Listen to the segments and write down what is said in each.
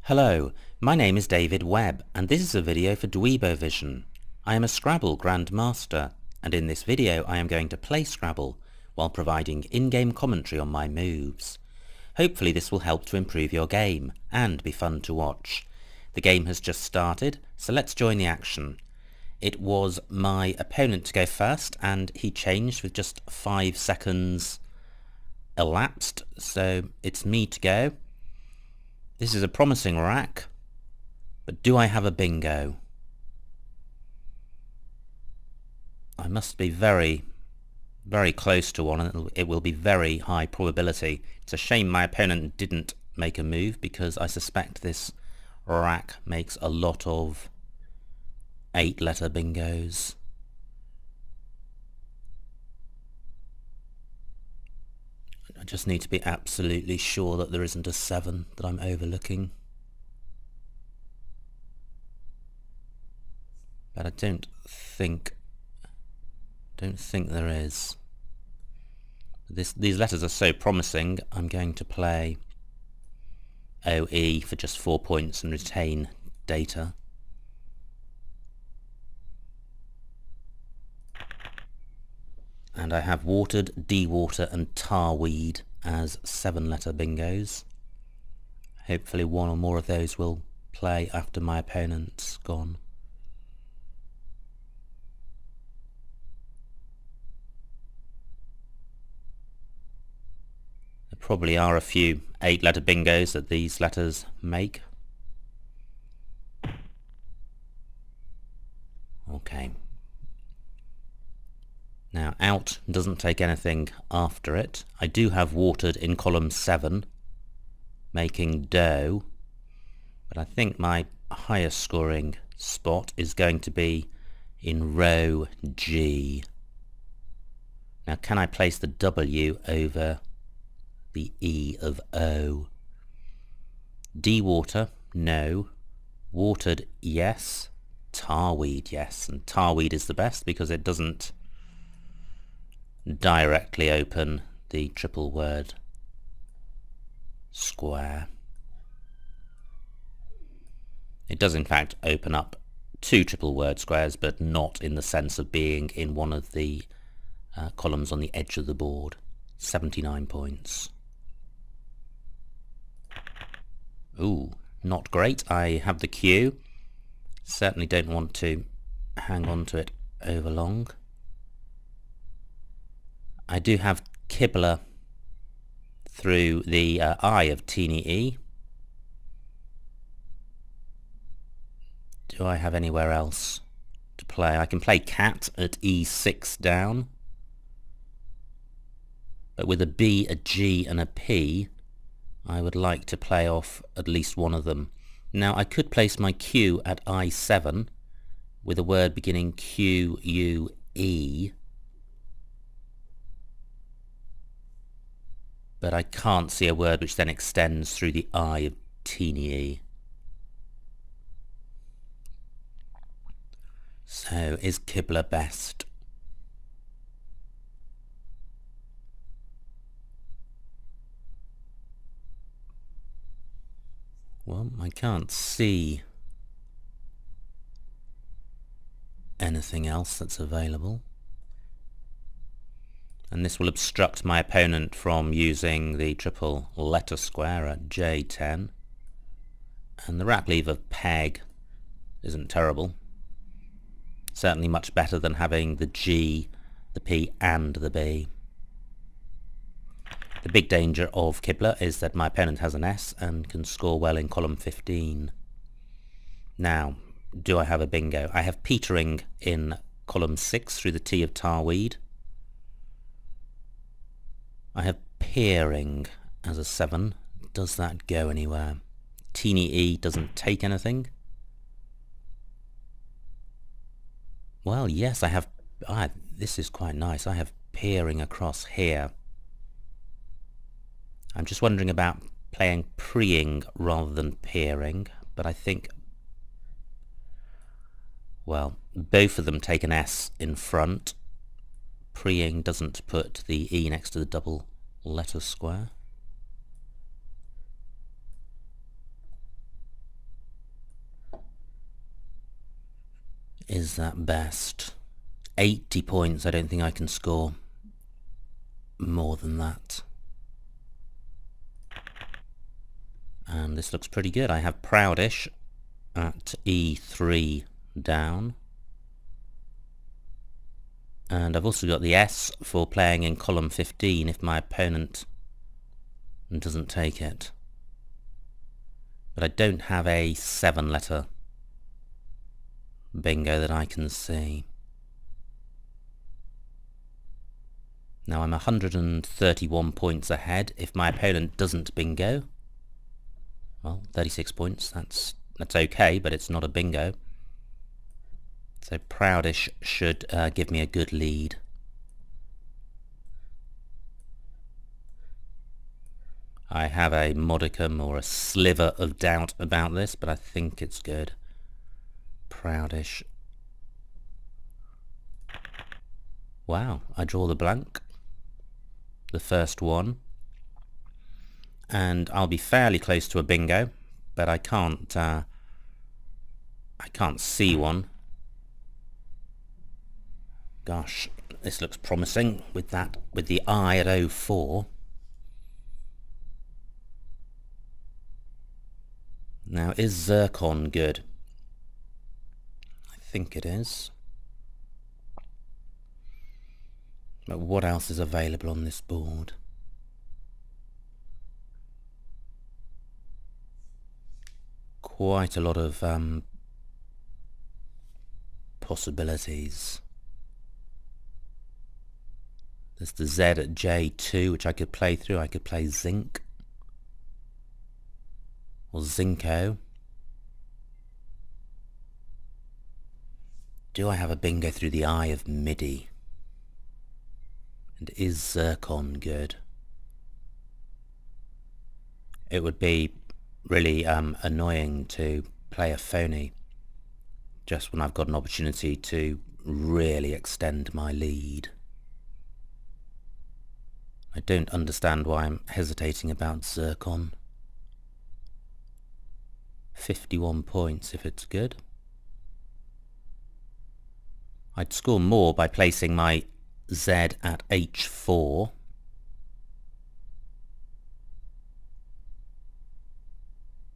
Hello, my name is David Webb and this is a video for Dweebovision. I am a Scrabble grandmaster and in this video I am going to play Scrabble while providing in-game commentary on my moves. Hopefully this will help to improve your game and be fun to watch. The game has just started, so let's join the action. It was my opponent to go first and he changed with just 5 seconds elapsed, so it's me to go. This is a promising rack, but do I have a bingo? I must be very, very close to one, and it will be very high probability. It's a shame my opponent didn't make a move because I suspect this rack makes a lot of 8-letter bingos. I just need to be absolutely sure that there isn't a 7 that I'm overlooking. But I don't think there is. These letters are so promising, I'm going to play OE for just 4 points and retain data. And I have watered, dewater and tarweed as 7-letter bingos. Hopefully one or more of those will play after my opponent's gone. There probably are a few 8-letter bingos that these letters make. Okay. Now out doesn't take anything after it. I do have watered in column 7, making dough, but I think my highest scoring spot is going to be in row G. Now can I place the W over the E of O? Dewater, no. Watered, yes. Tarweed, yes. And tarweed is the best because it doesn't directly open the triple word square. It does in fact open up 2 triple word squares, but not in the sense of being in one of the columns on the edge of the board. 79 points. Ooh, not great. I have the Q. Certainly don't want to hang on to it over long. I do have Kibler through the I of teeny e. Do I have anywhere else to play? I can play cat at E6 down. But with a B, a G and a P, I would like to play off at least one of them. Now I could place my Q at I7 with a word beginning Q, U, E. But I can't see a word which then extends through the I of teeny e. So is Kibler best? Well, I can't see anything else that's available. And this will obstruct my opponent from using the triple letter square at J10. And the rack lever peg isn't terrible. Certainly much better than having the G, the P and the B. The big danger of Kibler is that my opponent has an S and can score well in column 15. Now, do I have a bingo? I have petering in column 6 through the T of tarweed. I have peering as a 7. Does that go anywhere? Teeny E doesn't take anything. Well, yes, I have... this is quite nice. I have peering across here. I'm just wondering about playing preeing rather than peering, but I think... well, both of them take an S in front. Preeing doesn't put the E next to the double letter square. is at best. 80 points, I don't think I can score more than that. And this looks pretty good. I have Proudish at E3 down. And I've also got the S for playing in column 15 if my opponent doesn't take it. But I don't have a 7-letter bingo that I can see. Now I'm 131 points ahead. If my opponent doesn't bingo, well, 36 points, that's okay, but it's not a bingo. So Proudish should give me a good lead. I have a modicum or a sliver of doubt about this, but I think it's good. Proudish. Wow, I draw the blank. The first one. And I'll be fairly close to a bingo, but I can't see one. Gosh, this looks promising with the I at 04. Now, is Zircon good? I think it is. But what else is available on this board? Quite a lot of possibilities. There's the Z at J2, which I could play through. I could play Zinc. Or Zinco. Do I have a bingo through the eye of MIDI? And is Zircon good? It would be really annoying to play a phony just when I've got an opportunity to really extend my lead. I don't understand why I'm hesitating about Zircon. 51 points if it's good. I'd score more by placing my Z at H4.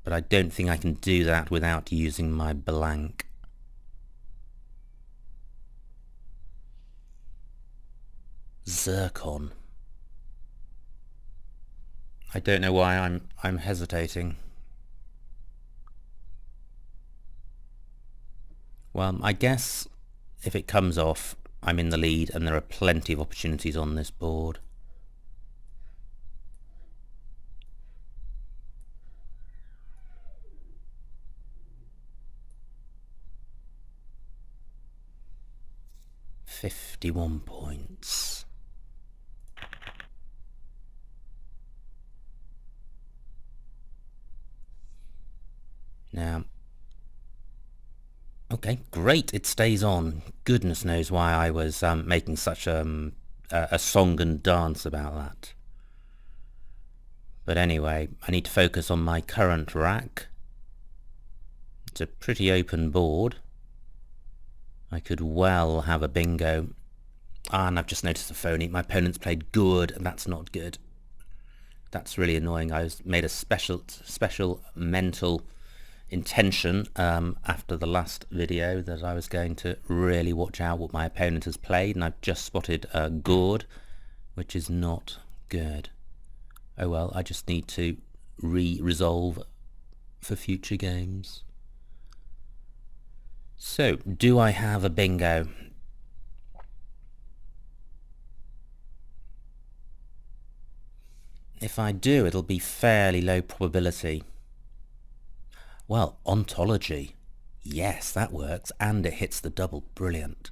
But I don't think I can do that without using my blank. Zircon. I don't know why I'm hesitating. Well, I guess if it comes off, I'm in the lead and there are plenty of opportunities on this board. $51 points. Now, okay, great, it stays on. Goodness knows why I was making such a song and dance about that. But anyway, I need to focus on my current rack. It's a pretty open board. I could well have a bingo. And I've just noticed a phony. My opponent's played good, and that's not good. That's really annoying. I made a special mental intention after the last video that I was going to really watch out what my opponent has played, and I've just spotted Gourd, which is not good. Oh well, I just need to resolve for future games. So, do I have a bingo? If I do, it'll be fairly low probability. Well, ontology. Yes, that works, and it hits the double. Brilliant.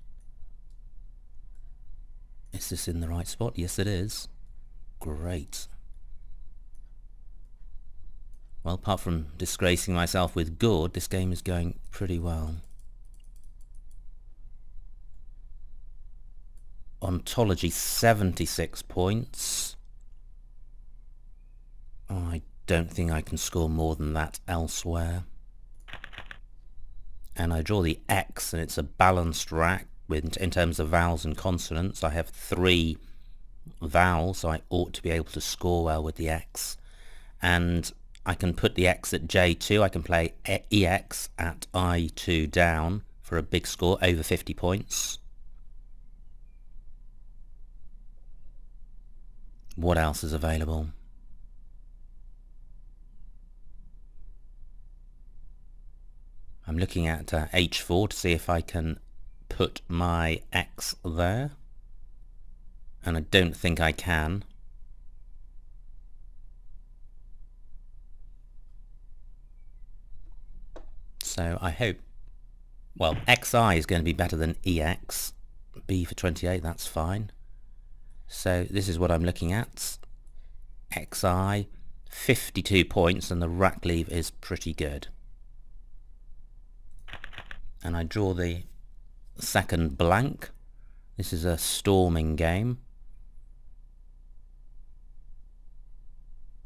Is this in the right spot? Yes, it is. Great. Well, apart from disgracing myself with Gourd, this game is going pretty well. Ontology, 76 points. Oh, I don't think I can score more than that elsewhere. and I draw the X, and it's a balanced rack in terms of vowels and consonants. I have 3 vowels, so I ought to be able to score well with the X. And I can put the X at J2. I can play EX at I2 down for a big score, over 50 points. What else is available? I'm looking at H4 to see if I can put my X there, and I don't think I can. So I hope, well, XI is going to be better than EX. B for 28, that's fine. So this is what I'm looking at. XI, 52 points, and the rack leave is pretty good. And I draw the second blank. This is a storming game.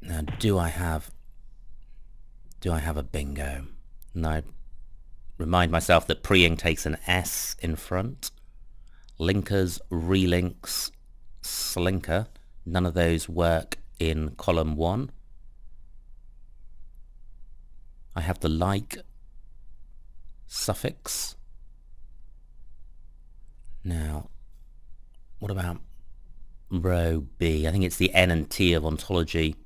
Now, do I have a bingo? And I remind myself that preying takes an S in front. Linkers, relinks, slinker, none of those work in column 1. I have the like suffix. Now, what about row B? I think it's the N and T of ontology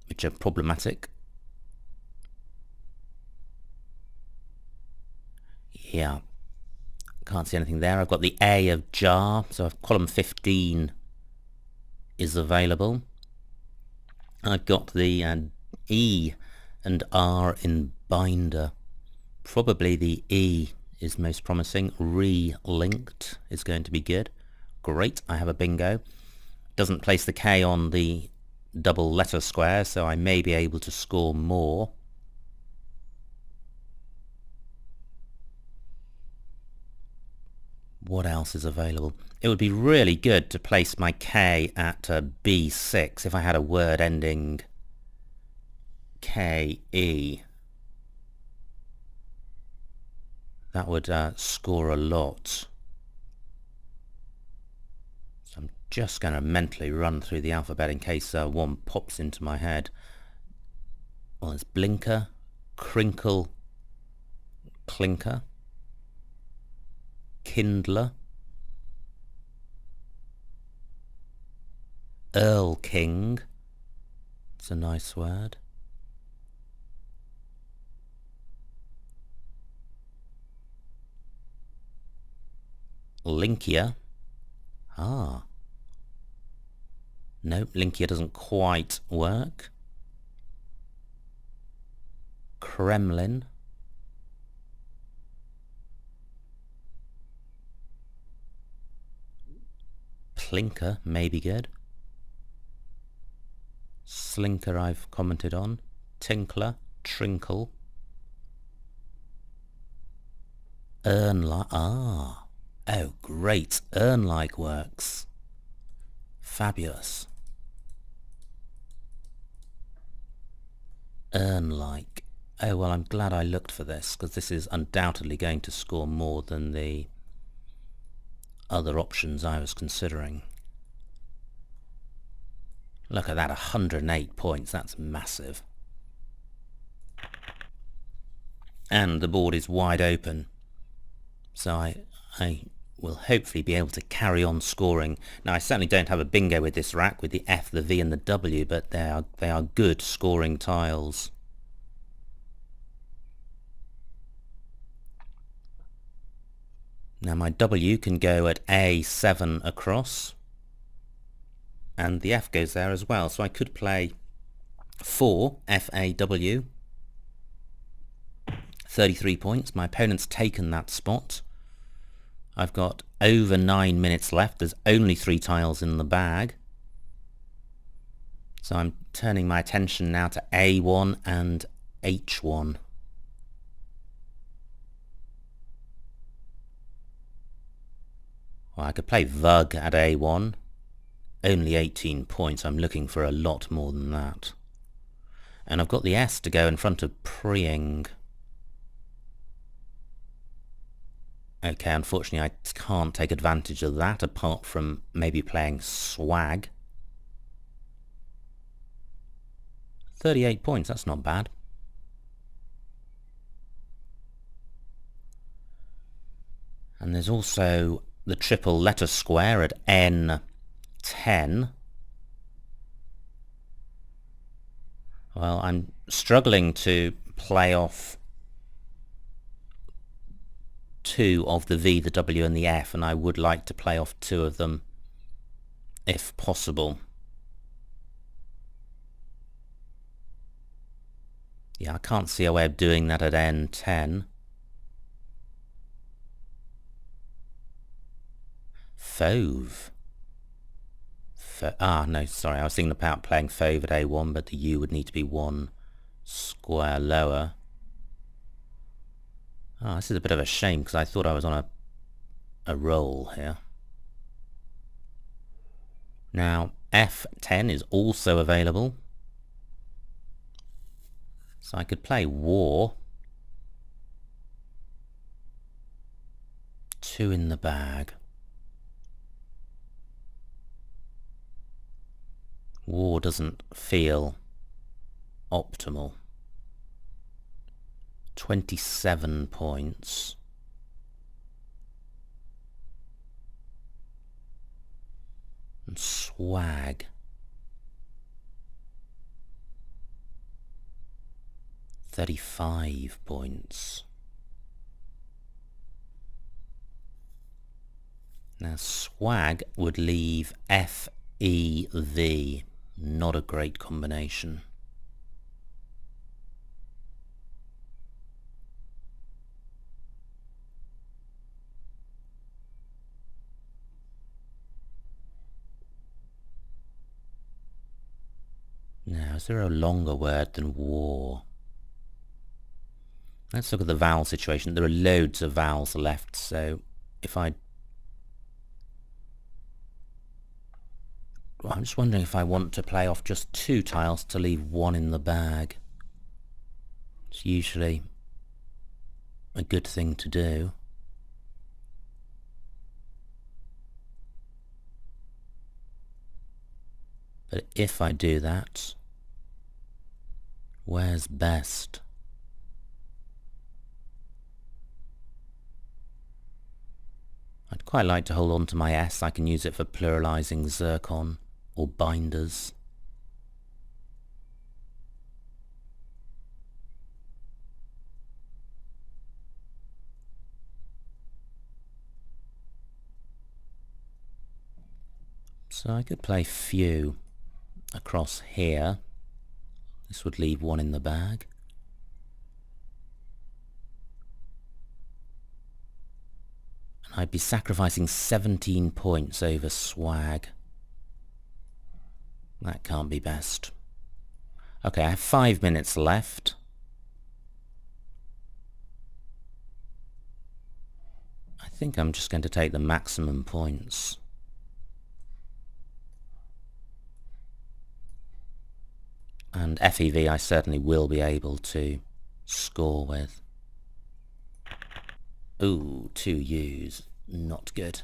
which are problematic. Yeah, can't see anything there. I've got the A of jar, so column 15 is available. I've got the E and R in binder. Probably the E is most promising. Re-linked is going to be good. Great, I have a bingo. Doesn't place the K on the double letter square, so I may be able to score more. What else is available? It would be really good to place my K at B6 if I had a word ending K-E. That would score a lot. So I'm just going to mentally run through the alphabet in case one pops into my head. Well, it's blinker, crinkle, clinker, kindler, Earl King, it's a nice word, Linkia, no, Linkia doesn't quite work, Kremlin, Plinker may be good. Slinker I've commented on. Tinkler, trinkle. Urn-like, oh great, urn-like works. Fabulous. Urn-like. Oh well, I'm glad I looked for this, because this is undoubtedly going to score more than the other options I was considering. Look at that, 108 points, that's massive. And the board is wide open, so I will hopefully be able to carry on scoring. Now, I certainly don't have a bingo with this rack, with the F, the V and the W, but they are good scoring tiles. Now my W can go at A7 across, and the F goes there as well, so I could play 4 F-A-W, 33 points. My opponent's taken that spot. I've got over 9 minutes left. There's only 3 tiles in the bag, so I'm turning my attention now to A1 and H1. Well, I could play Vug at A1, only 18 points, I'm looking for a lot more than that. And I've got the S to go in front of preying. Okay, unfortunately I can't take advantage of that apart from maybe playing swag. 38 points, that's not bad. And there's also the triple letter square at N10. Well, I'm struggling to play off 2 of the V, the W and the F, and I would like to play off 2 of them if possible. Yeah, I can't see a way of doing that at N10. Fauve. No, sorry, I was thinking about playing Fauve at A1, but the U would need to be 1 square lower. Oh, this is a bit of a shame because I thought I was on a roll here. Now, F10 is also available. So I could play war. 2 in the bag. War doesn't feel optimal. 27 points. And swag. 35 points. Now swag would leave F, E, V. Not a great combination. Now, is there a longer word than war? Let's look at the vowel situation. There are loads of vowels left, so if I'm just wondering if I want to play off just 2 tiles to leave 1 in the bag. It's usually a good thing to do. But if I do that, where's best? I'd quite like to hold on to my S. I can use it for pluralizing zircon or binders. So I could play few across here. This would leave 1 in the bag. And I'd be sacrificing 17 points over swag. That can't be best. Okay, I have 5 minutes left. I think I'm just going to take the maximum points. And FEV I certainly will be able to score with. Ooh, 2 U's. Not good.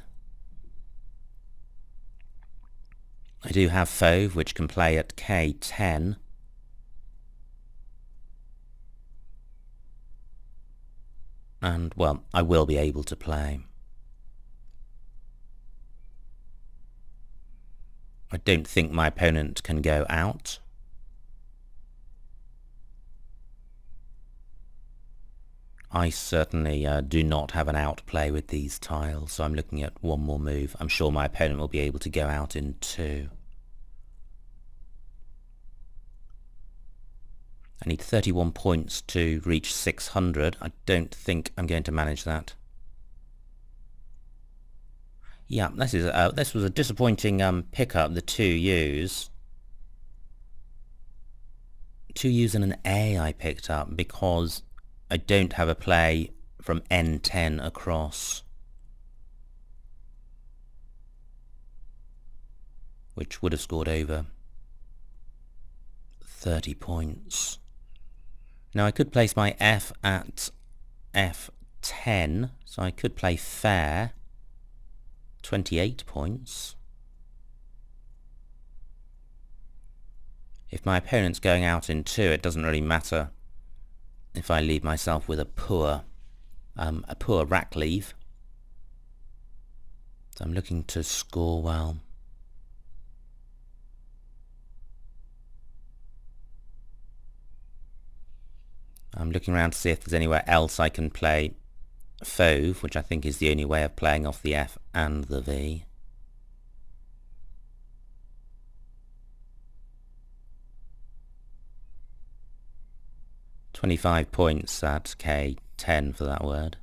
I do have Fauve, which can play at K10. And, well, I will be able to play. I don't think my opponent can go out. I certainly do not have an outplay with these tiles, so I'm looking at 1 more move. I'm sure my opponent will be able to go out in 2. I need 31 points to reach 600. I don't think I'm going to manage that. Yeah, this was a disappointing pickup, the 2 U's. 2 U's and an A I picked up because I don't have a play from N10 across, which would have scored over 30 points. Now I could place my F at F 10, so I could play fair. 28 points. If my opponent's going out in 2, it doesn't really matter if I leave myself with a poor rack leave. So I'm looking to score well. I'm looking around to see if there's anywhere else I can play fauve, which I think is the only way of playing off the F and the V. $25 points at K10 for that word.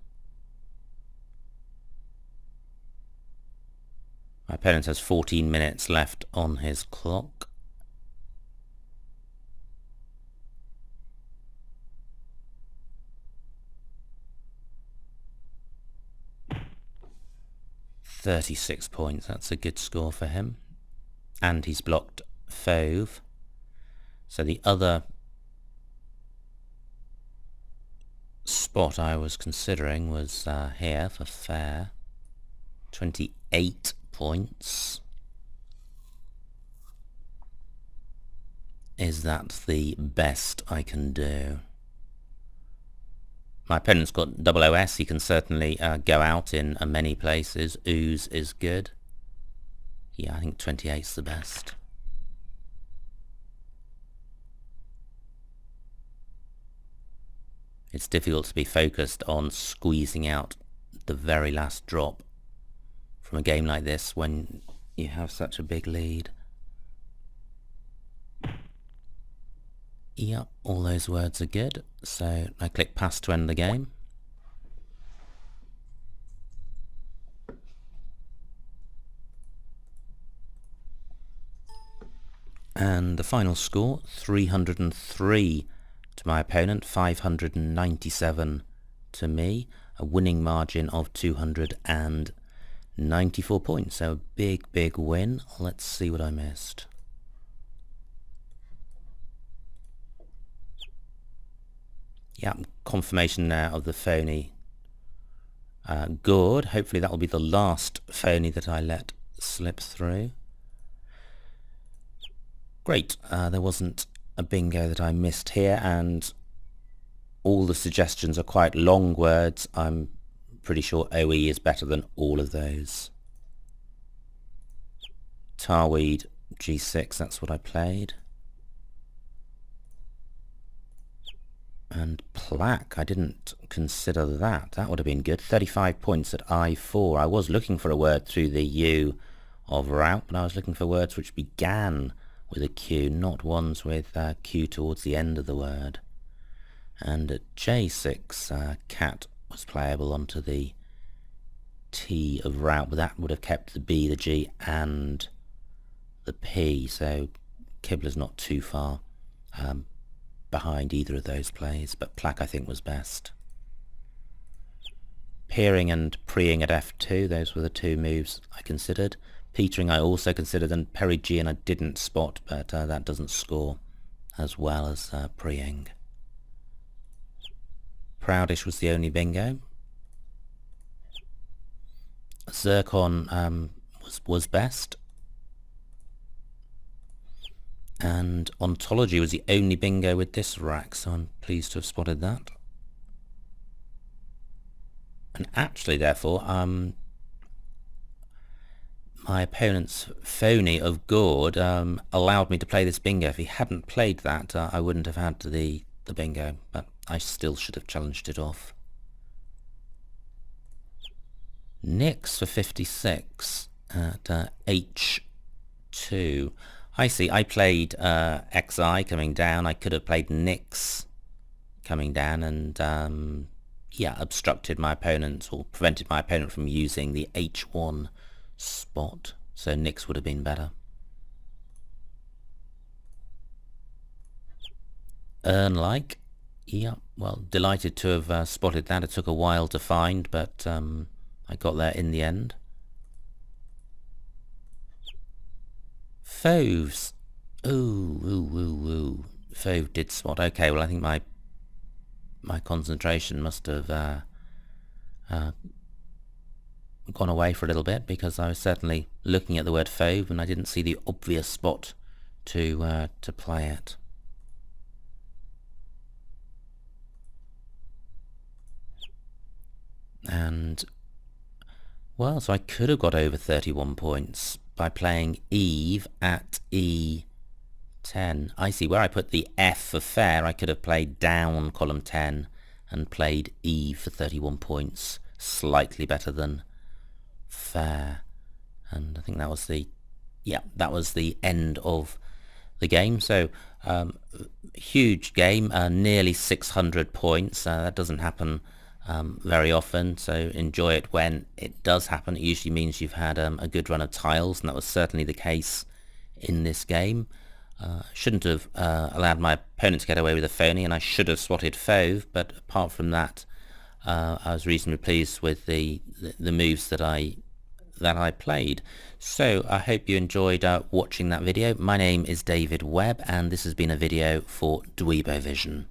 My opponent has 14 minutes left on his clock. $36 points, that's a good score for him. And he's blocked fauve. So the other spot I was considering was here for fair. 28 points. Is that the best I can do? My opponent's got double OS. He can certainly go out in many places. Ooze is good. Yeah, I think 28's the best. It's difficult to be focused on squeezing out the very last drop from a game like this when you have such a big lead. Yep, all those words are good, so I click pass to end the game. And the final score, 303 to my opponent, 597 to me, a winning margin of 294 points, so a big win. Let's see what I missed. Yeah, confirmation now of the phony gourd. Hopefully that will be the last phony that I let slip through. Great, there wasn't a bingo that I missed here, and all the suggestions are quite long words. I'm pretty sure OE is better than all of those. Tarweed G6, that's what I played. And plaque, I didn't consider that. That would have been good. 35 points at I4. I was looking for a word through the U of route, but I was looking for words which began with a Q, not ones with Q towards the end of the word. And at J6, cat was playable onto the T of route, but that would have kept the B, the G, and the P, so Kibler's not too far behind either of those plays, but plaque I think was best. Peering and preing at F2, those were the two moves I considered. Petering I also considered, and Perry-G and I didn't spot, but that doesn't score as well as preing. Proudish was the only bingo. Zircon was best. And ontology was the only bingo with this rack, so I'm pleased to have spotted that. And actually, therefore, my opponent's phony of gourd allowed me to play this bingo. If he hadn't played that, I wouldn't have had the bingo, but I still should have challenged it off. Nix for 56 at H2. I see, I played XI coming down. I could have played Nix coming down and, yeah, obstructed my opponent or prevented my opponent from using the H1 spot. So Nix would have been better. Urn-like. Yeah, well, delighted to have spotted that. It took a while to find, but I got there in the end. Fauves. Ooh. Fauve did spot. Okay, well I think my concentration must have gone away for a little bit because I was certainly looking at the word fauve and I didn't see the obvious spot to play it. And well, so I could have got over 31 points by playing Eve at E10. I see, where I put the F for fair, I could have played down column 10 and played Eve for 31 points, slightly better than fair. And I think that was the end of the game. So huge game, nearly 600 points. That doesn't happen very often, so enjoy it when it does happen. It usually means you've had a good run of tiles, and that was certainly the case in this game. Shouldn't have allowed my opponent to get away with a phony, and I should have swatted fauve, but apart from that, I was reasonably pleased with the moves that I played. So I hope you enjoyed watching that video. My name is David Webb, and this has been a video for Dweebovision.